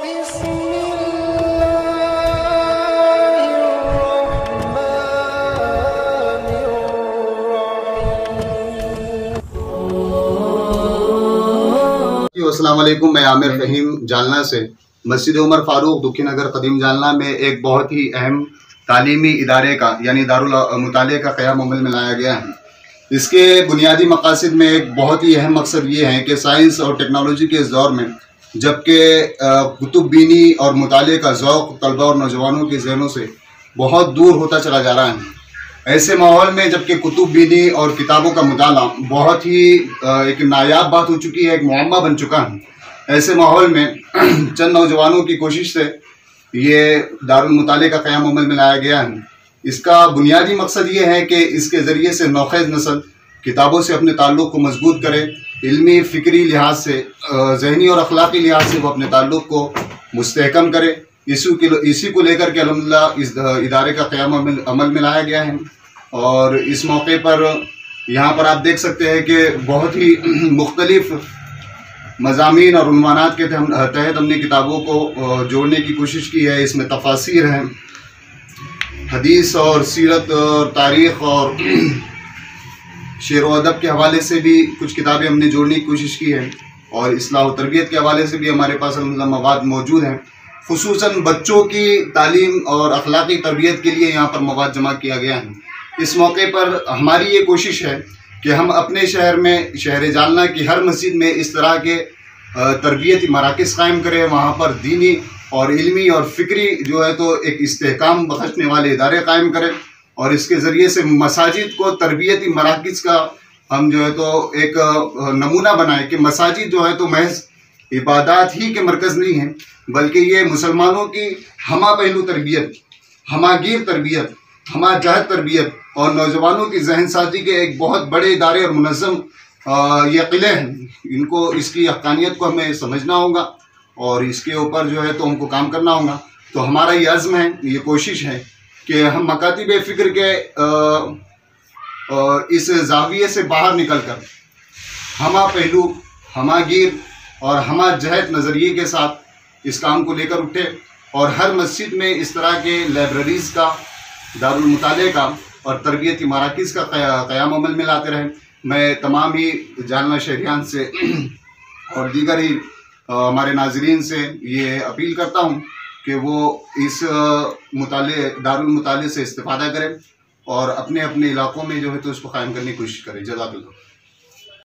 अस्सलाम वालेकुम। मैं आमिर फ़हीम जालना से मस्जिद उमर फ़ारूक दुखी नगर कदीम जालना में एक बहुत ही अहम तालीमी इदारे का यानी दारुल मुताले का क़याम अमल में लाया गया है। इसके बुनियादी मकासद में एक बहुत ही अहम मकसद ये है कि साइंस और टेक्नोलॉजी के इस दौर में जबकि कुतुब बीनी और मुताले का ज़ौक़ तलबा और नौजवानों के ज़हनों से बहुत दूर होता चला जा रहा है, ऐसे माहौल में जबकि कुतुब बीनी और किताबों का मुताला बहुत ही एक नायाब बात हो चुकी है, एक मुअम्मा बन चुका है, ऐसे माहौल में चंद नौजवानों की कोशिश से ये दारुल मुताले का क़याम अमल में लाया गया है। इसका बुनियादी मकसद ये है कि इसके ज़रिए से नौखेज़ नस्ल किताबों से अपने ताल्लुक़ को मजबूत करे, इल्मी फ़िक्री लिहाज से, ज़हनी और अखलाक़ी लिहाज से वो अपने ताल्लुक़ को मुस्तहकम करे। इसी को लेकर के अल्हम्दुलिल्लाह इस इदारे का क़याम अमल में लाया गया है। और इस मौके पर यहाँ पर आप देख सकते हैं कि बहुत ही मुख्तलिफ़ मज़ामीन और उन्वानात के तहत हमने किताबों को जोड़ने की कोशिश की है। इसमें तफासीर हैं, हदीस और सीरत और तारीख़ और शेर व अदब के हवाले से भी कुछ किताबें हमने जोड़ने की कोशिश की है, और इस्लाह व तरबियत के हवाले से भी हमारे पास मवाद मौजूद हैं। खुसूसन बच्चों की तालीम और अखलाक़ी तरबियत के लिए यहाँ पर मवाद जमा किया गया है। इस मौके पर हमारी ये कोशिश है कि हम अपने शहर में, शहर जालना की हर मस्जिद में इस तरह के तरबियती मराकज़ कायम करें, वहाँ पर दीनी और इल्मी और फ़िक्री जो है तो एक इस्तेहकाम बख्शने वाले इदारे कायम करें, और इसके ज़रिए से मसाजिद को तरबियती मराकज़ का हम जो है तो एक नमूना बनाएं कि मसाजिद जो है तो महज इबादत ही के मरकज़ नहीं हैं, बल्कि ये मुसलमानों की हमा पहलू तरबियत, हमागीर तरबियत, हमा जहद तरबियत और नौजवानों की जहन साजी के एक बहुत बड़े इदारे और मुनज़्ज़म ये क़िले हैं। इनको, इसकी हक़ानियत को हमें समझना होगा और इसके ऊपर जो है तो हमको काम करना होगा। तो हमारा ये अज़्म है, ये कोशिश है कि हम मकातिब फ़िक्र के इस ज़ाविये से बाहर निकल कर हमा पहलू, हमागीर और हमा जहद नज़रिए के साथ इस काम को लेकर उठे, और हर मस्जिद में इस तरह के लाइब्रेरीज़ का, दारुल मुताले का और तरबियती मराकज़ का क़याम अमल में लाते रहें। मैं तमाम ही जालना शहरियान से और दीगर ही हमारे नाज़रीन से ये अपील करता हूँ कि वो इस दारुल मुताले से इस्तिफ़ादा करें और अपने अपने इलाक़ों में जो है तो इसको क़ायम करने की कोशिश करें। जज़ाकल्लाह।